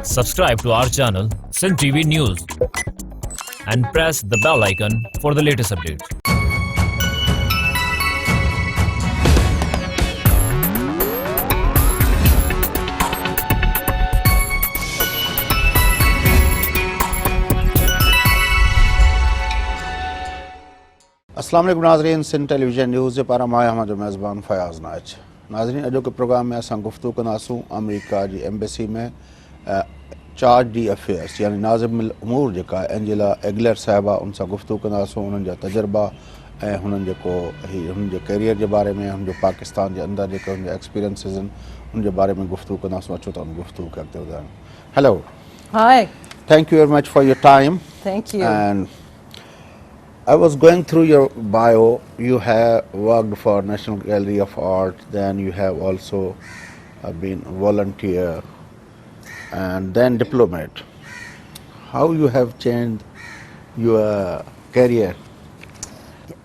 Subscribe to our channel, Sindh TV News, and press the bell icon for the latest updates. अस्सलाम वालेकुम नाज़रीन, Sindh television news जे पारां मां हमारा मेज़बान फयाज़ नाच। नाज़रीन, अॼु के प्रोग्राम में असां गुफ्तगू कंदासूं अमेरिका जी एम्बेसी में चार्ज डी अफेयर्स यानी नाज़िमुल उमूर जेका एंजेला एगलर साहिबा उन सां गुफ्तगू कंदासूं, उन्हनि जा तजुर्बा ऐं हुननि जेको हुननि जे कैरियर जे बारे में, हुन जो पाकिस्तान जे अंदरि जेके हुन जा एक्सपीरियंसिस आहिनि उन जे बारे में गुफ्तगू कंदासूं। अचो त हुन गुफ्तगू खे अॻिते वधायूं। Hello, Hi, thank you very much for your time. thank you. And I was going through your bio. You have worked for National Gallery of Art, then you have also been volunteer and then diplomat. How you have changed your career?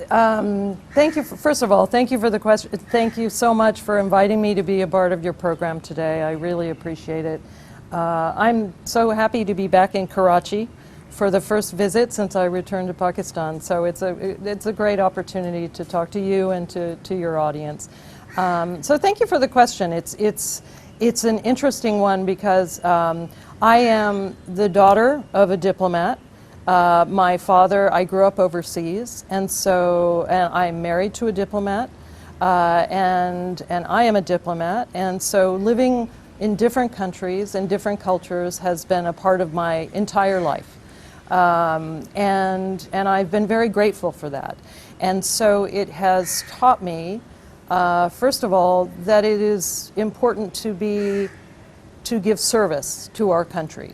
Thank you. First of all, thank you for the question. Thank you so much for inviting me to be a part of your program today. I really appreciate it. I'm so happy to be back in Karachi for the first visit since I returned to Pakistan. So it's a great opportunity to talk to you and to your audience. So thank you for the question. It's an interesting one because I am the daughter of a diplomat. My father, I grew up overseas, and I'm married to a diplomat, and I am a diplomat, and so living in different countries and different cultures has been a part of my entire life. And I've been very grateful for that. And so it has taught me, first of all, that it is important to give service to our country.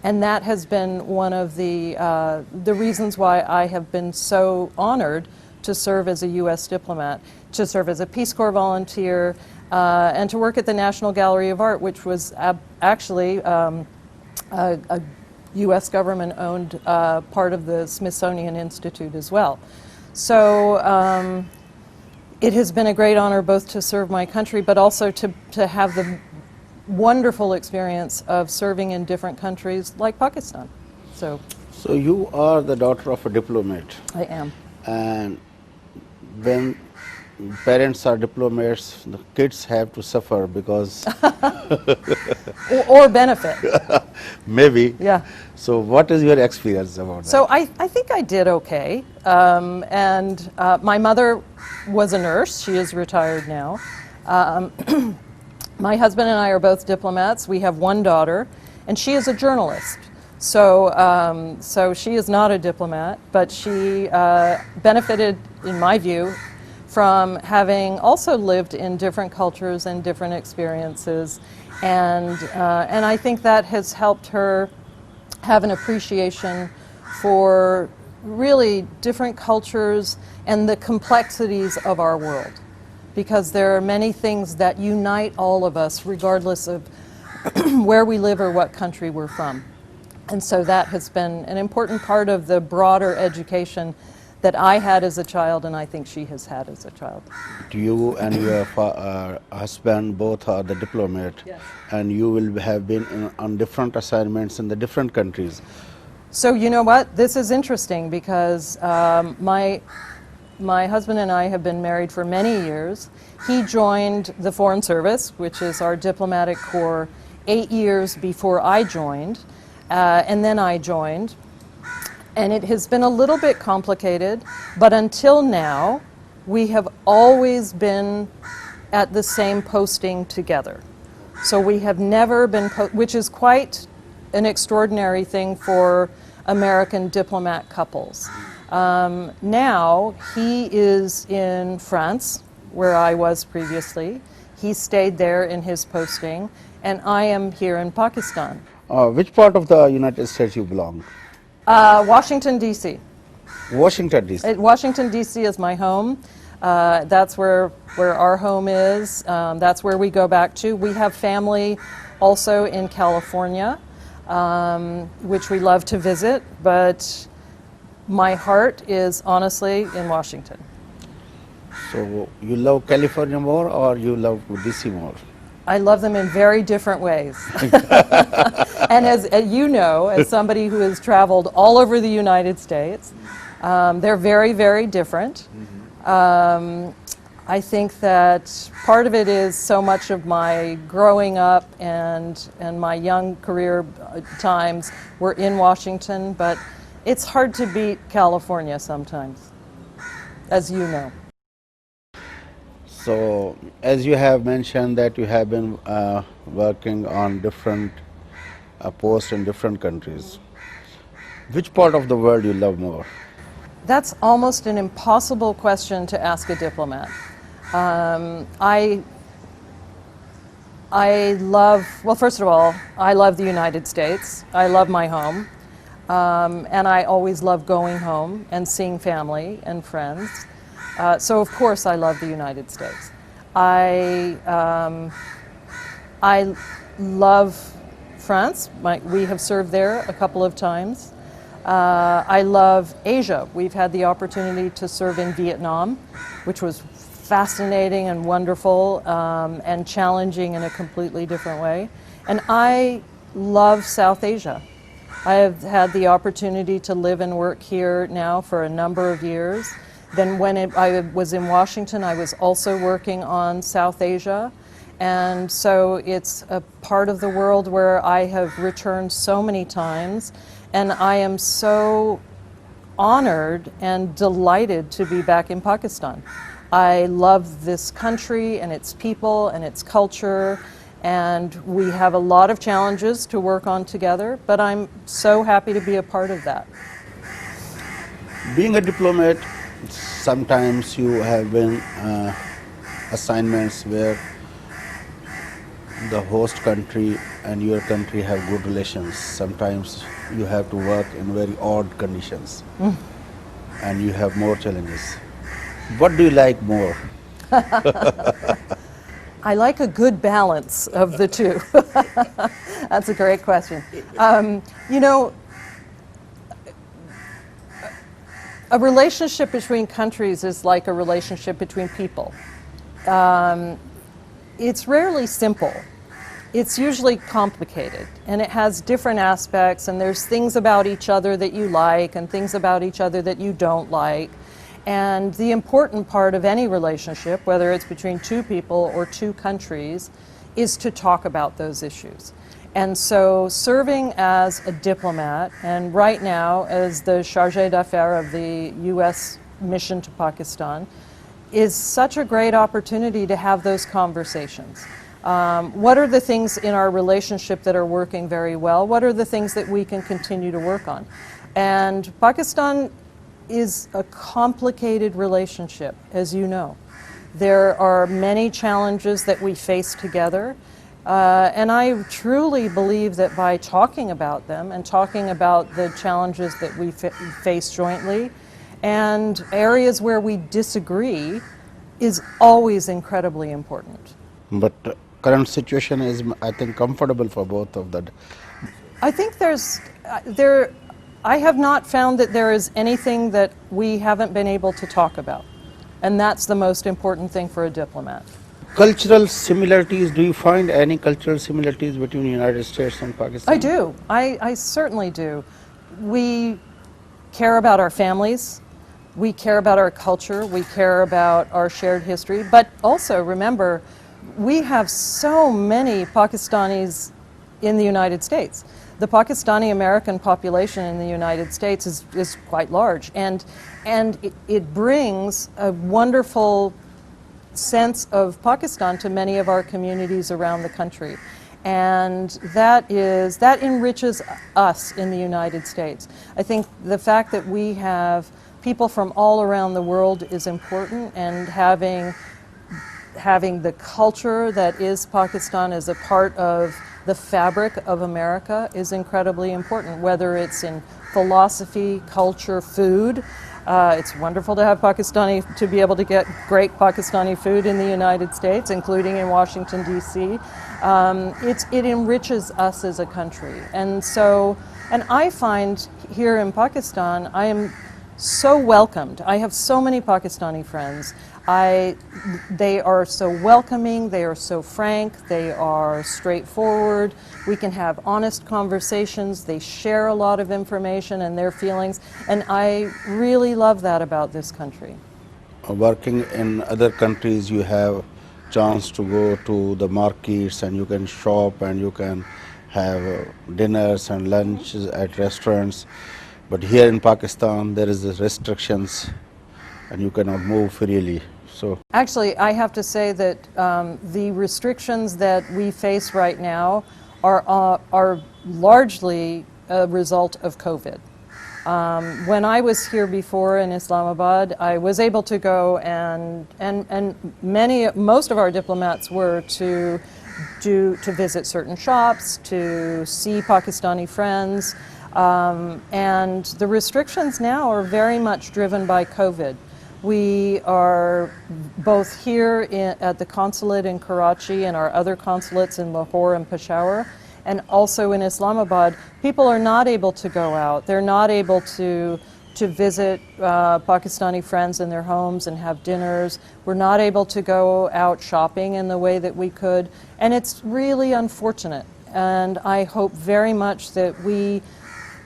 And that has been one of the reasons why I have been so honored to serve as a U.S. diplomat, to serve as a Peace Corps volunteer, and to work at the National Gallery of Art, which was actually a U.S. government-owned part of the Smithsonian Institute as well. So it has been a great honor both to serve my country, but also to have the wonderful experience of serving in different countries like Pakistan. So you are the daughter of a diplomat. I am. And when parents are diplomats, the kids have to suffer because or benefit. Maybe. Yeah. So what is your experience about that? So I think I did okay. And my mother was a nurse. She is retired now. My husband and I are both diplomats. We have one daughter, and she is a journalist. So she is not a diplomat, but she benefited, in my view, from having also lived in different cultures and different experiences. And I think that has helped her have an appreciation for really different cultures and the complexities of our world. Because there are many things that unite all of us, regardless of where we live or what country we're from. And so that has been an important part of the broader education that I had as a child, and I think she has had as a child. You and your husband both are the diplomat. Yes. And you will have been on different assignments in the different countries. So you know what? This is interesting because my husband and I have been married for many years. He joined the Foreign Service, which is our diplomatic corps, 8 years before I joined, and then I joined. And it has been a little bit complicated, but until now, we have always been at the same posting together. So we have never been, which is quite an extraordinary thing for American diplomat couples. Now he is in France, where I was previously. He stayed there in his posting, and I am here in Pakistan. Which part of the United States you belong? Washington, D.C. Washington, D.C. Washington, D.C. is my home. That's where our home is. That's where we go back to. We have family also in California, which we love to visit, but my heart is honestly in Washington. So you love California more or you love DC more? I love them in very different ways. And as you know, as somebody who has traveled all over the United States, they're very, very different. I think that part of it is so much of my growing up and my young career times were in Washington, but it's hard to beat California sometimes, as you know. So, as you have mentioned that you have been working on different posts in different countries, which part of the world you love more? That's almost an impossible question to ask a diplomat. I love, well, first of all, I love the United States. I love my home. And I always love going home and seeing family and friends. So of course I love the United States. I love France. We have served there a couple of times. I love Asia. We've had the opportunity to serve in Vietnam, which was fascinating and wonderful and challenging in a completely different way. And I love South Asia. I have had the opportunity to live and work here now for a number of years. Then when I was in Washington, I was also working on South Asia. And so it's a part of the world where I have returned so many times. And I am so honored and delighted to be back in Pakistan. I love this country and its people and its culture, and we have a lot of challenges to work on together, but I'm so happy to be a part of that. Being a diplomat, sometimes you have been assignments where the host country and your country have good relations. Sometimes you have to work in very odd conditions and you have more challenges. What do you like more? I like a good balance of the two. That's a great question. You know, a relationship between countries is like a relationship between people. It's rarely simple. It's usually complicated, and it has different aspects, and there's things about each other that you like and things about each other that you don't like. And the important part of any relationship, whether it's between two people or two countries, is to talk about those issues. And so serving as a diplomat, and right now as the chargé d'affaires of the U.S. mission to Pakistan, is such a great opportunity to have those conversations. What are the things in our relationship that are working very well? What are the things that we can continue to work on? And Pakistan is a complicated relationship, as you know. There are many challenges that we face together, and I truly believe that by talking about them and talking about the challenges that we face jointly and areas where we disagree is always incredibly important. But current situation is, I think, comfortable for both of them. I think I have not found that there is anything that we haven't been able to talk about. And that's the most important thing for a diplomat. Cultural similarities, do you find any cultural similarities between the United States and Pakistan? I do. I certainly do. We care about our families. We care about our culture. We care about our shared history. But also, remember, we have so many Pakistanis in the United States. The Pakistani American population in the United States is quite large, and it brings a wonderful sense of Pakistan to many of our communities around the country. And that enriches us in the United States. I think the fact that we have people from all around the world is important, and having the culture that is Pakistan as a part of the fabric of America is incredibly important, whether it's in philosophy, culture, food. It's wonderful to have to be able to get great Pakistani food in the United States, including in Washington, D.C. It enriches us as a country. And I find here in Pakistan, I am so welcomed. I have so many Pakistani friends. They are so welcoming, they are so frank, they are straightforward. We can have honest conversations, they share a lot of information and their feelings, and I really love that about this country. Working in other countries, you have chance to go to the markets and you can shop and you can have dinners and lunches at restaurants. But here in Pakistan, there is restrictions and you cannot move freely. So Actually, I have to say that the restrictions that we face right now are largely a result of COVID. When I was here before in Islamabad, I was able to go and most of our diplomats were to visit certain shops, to see Pakistani friends, and the restrictions now are very much driven by COVID. We are both here at the consulate in Karachi and our other consulates in Lahore and Peshawar, and also in Islamabad. People are not able to go out. They're not able to visit Pakistani friends in their homes and have dinners. We're not able to go out shopping in the way that we could, and it's really unfortunate. And I hope very much that we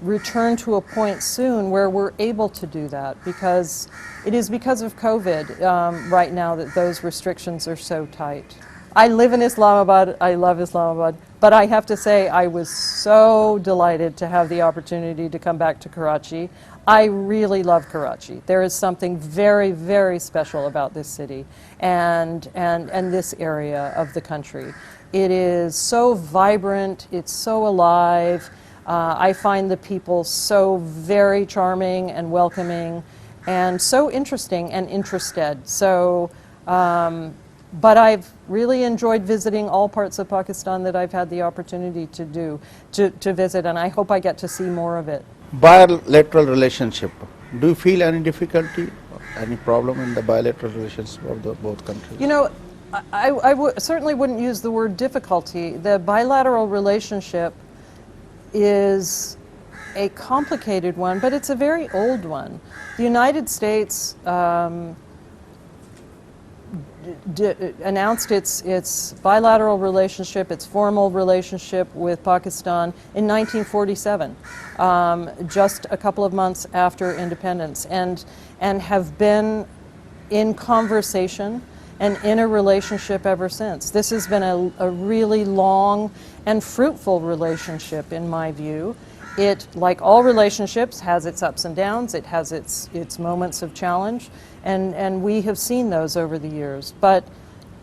return to a point soon where we're able to do that, because it is because of COVID right now that those restrictions are so tight. I live in Islamabad, I love Islamabad, but I have to say I was so delighted to have the opportunity to come back to Karachi. I really love Karachi. There is something very, very special about this city and this area of the country. It is so vibrant, it's so alive. I find the people so very charming and welcoming and so interesting and interested. So, but I've really enjoyed visiting all parts of Pakistan that I've had the opportunity to visit, and I hope I get to see more of it. bilateral relationship, do you feel any difficulty, any problem in the bilateral relationship of the both countries? You know, certainly wouldn't use the word difficulty. The bilateral relationship is a complicated one, but it's a very old one. The United States announced its bilateral relationship, its formal relationship with Pakistan in 1947, just a couple of months after independence, and have been in conversation and in a relationship ever since. This has been a really long and fruitful relationship in my view. It, like all relationships, has its ups and downs, it has its moments of challenge, and we have seen those over the years. But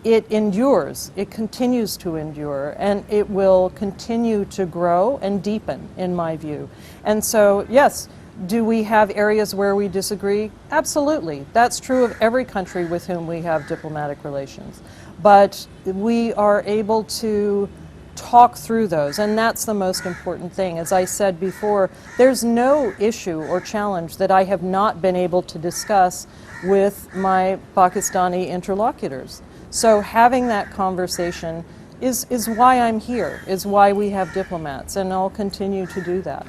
it endures, it continues to endure, and it will continue to grow and deepen, in my view. And so, yes, do we have areas where we disagree? Absolutely. That's true of every country with whom we have diplomatic relations. But we are able to talk through those, and that's the most important thing. As I said before, there's no issue or challenge that I have not been able to discuss with my Pakistani interlocutors. So having that conversation is why I'm here, is why we have diplomats, and I'll continue to do that.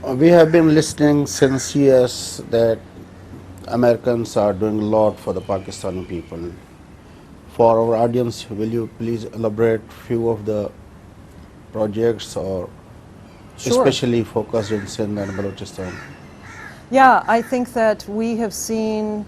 We have been listening since years that Americans are doing a lot for the Pakistani people. For our audience, will you please elaborate few of the projects, or Sure. especially focused in Sindh and Balochistan? Yeah, I think that we have seen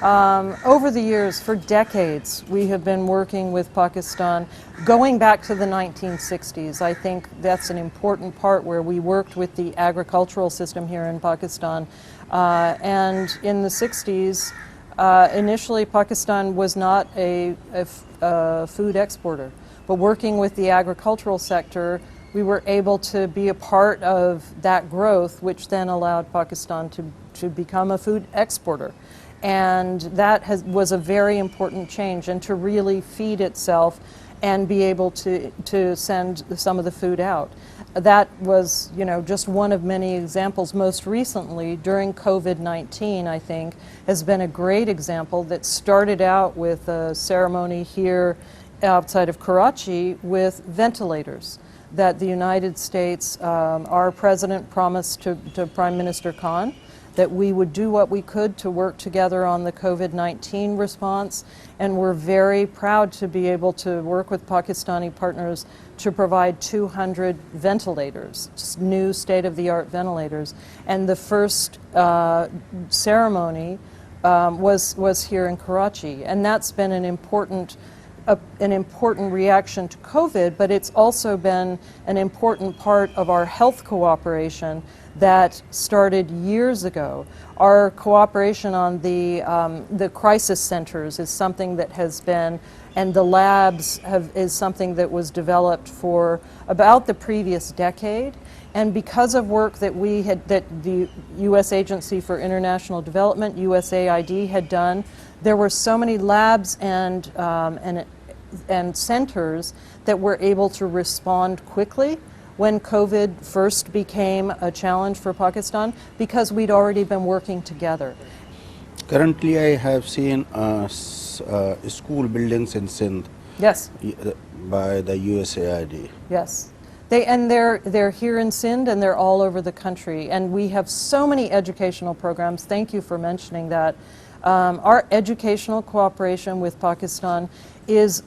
over the years, for decades, we have been working with Pakistan, going back to the 1960s. I think that's an important part where we worked with the agricultural system here in Pakistan. And in the 60s, initially Pakistan was not a food exporter, but working with the agricultural sector, we were able to be a part of that growth, which then allowed Pakistan to become a food exporter. And that was a very important change, and to really feed itself and be able to send some of the food out. That was, you know, just one of many examples. Most recently, during COVID-19, I think, has been a great example that started out with a ceremony here outside of Karachi with ventilators that the United States, our president promised to Prime Minister Khan that we would do what we could to work together on the COVID-19 response, and we're very proud to be able to work with Pakistani partners to provide 200 ventilators, new state-of-the-art ventilators. And the first ceremony was here in Karachi, and that's been an important reaction to COVID, but it's also been an important part of our health cooperation that started years ago. Our cooperation on the crisis centers is something that has been, and the labs is something that was developed for about the previous decade. And because of work that that the U.S. Agency for International Development, USAID, had done, there were so many labs and centers that were able to respond quickly when COVID first became a challenge for Pakistan, because we'd already been working together. Currently, I have seen school buildings in Sindh. Yes. By the USAID. Yes. They're here in Sindh, and they're all over the country. And we have so many educational programs. Thank you for mentioning that. Our educational cooperation with Pakistan is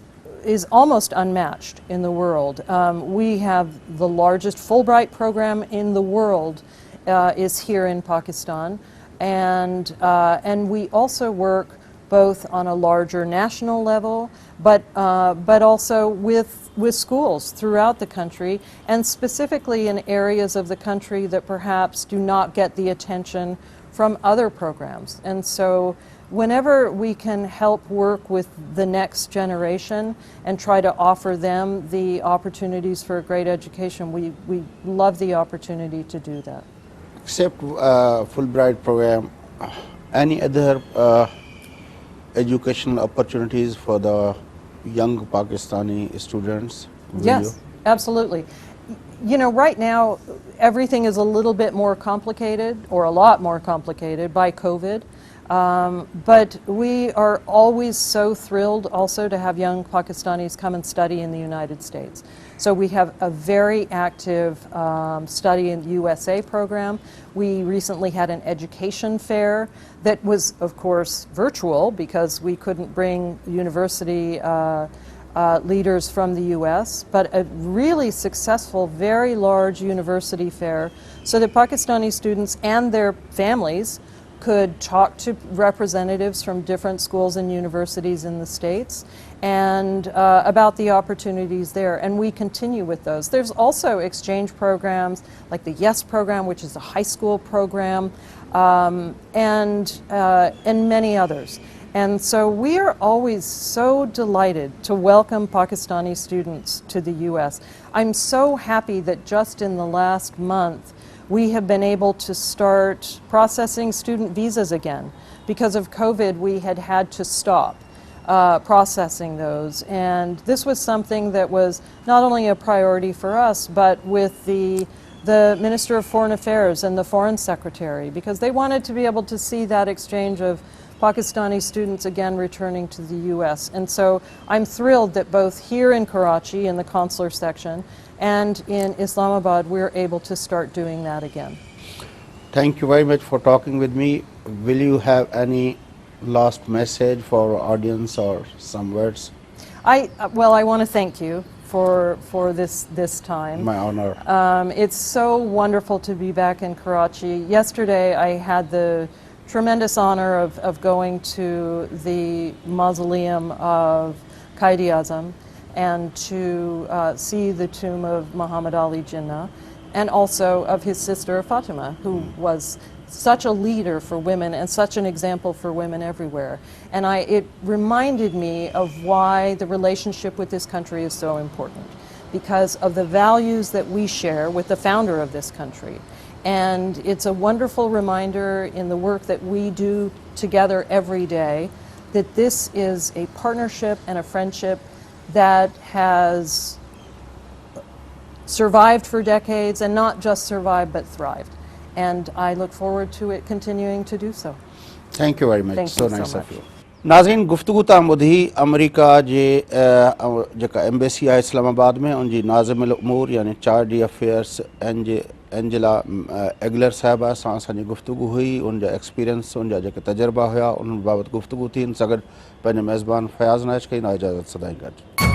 almost unmatched in the world. We have the largest Fulbright program in the world is here in Pakistan, and we also work both on a larger national level, but also with schools throughout the country, and specifically in areas of the country that perhaps do not get the attention from other programs. And so whenever we can help work with the next generation and try to offer them the opportunities for a great education, we love the opportunity to do that. Except Fulbright program, any other educational opportunities for the young Pakistani students? Yes, absolutely. You know, right now everything is a little bit more complicated, or a lot more complicated, by COVID. But we are always so thrilled also to have young Pakistanis come and study in the United States. So we have a very active study in the USA program. We recently had an education fair that was, of course, virtual because we couldn't bring university leaders from the US, but a really successful, very large university fair so that Pakistani students and their families could talk to representatives from different schools and universities in the States and about the opportunities there, and we continue with those. There's also exchange programs like the YES program, which is a high school program, and many others. And so we are always so delighted to welcome Pakistani students to the US. I'm so happy that just in the last month we have been able to start processing student visas again. Because of COVID, we had to stop processing those. And this was something that was not only a priority for us, but with the Minister of Foreign Affairs and the Foreign Secretary, because they wanted to be able to see that exchange of Pakistani students again returning to the US. And so I'm thrilled that both here in Karachi in the consular section and in Islamabad we're able to start doing that again. Thank you very much for talking with me. Will you have any last message for our audience or some words? I want to thank you for this time. My honor. It's so wonderful to be back in Karachi. Yesterday I had the tremendous honor of going to the mausoleum of Quaid-e-Azam and to see the tomb of Muhammad Ali Jinnah, and also of his sister Fatima, who was such a leader for women and such an example for women everywhere. And it reminded me of why the relationship with this country is so important, because of the values that we share with the founder of this country. And it's a wonderful reminder in the work that we do together every day that this is a partnership and a friendship that has survived for decades, and not just survived but thrived. And I look forward to it continuing to do so. Thank you very much. Thank So you so nice much. of you. नाज़रीन गुफ्तगू तां ॿुधी अमरीका जे जेका embassy आहे इस्लामाबाद में उनजी नाज़िमुल उमूर यानी charge D affairs Angela एगलर साहिबा सां असांजी गुफ्तगू हुई। उनजा एक्सपीरियंस उनजा जेके तजुर्बा हुआ उन बाबति गुफ्तगू थी। इन सां गॾु पंहिंजे मेज़बान फयाज़ नाइश कई ना इजाज़त सदाईं गॾु।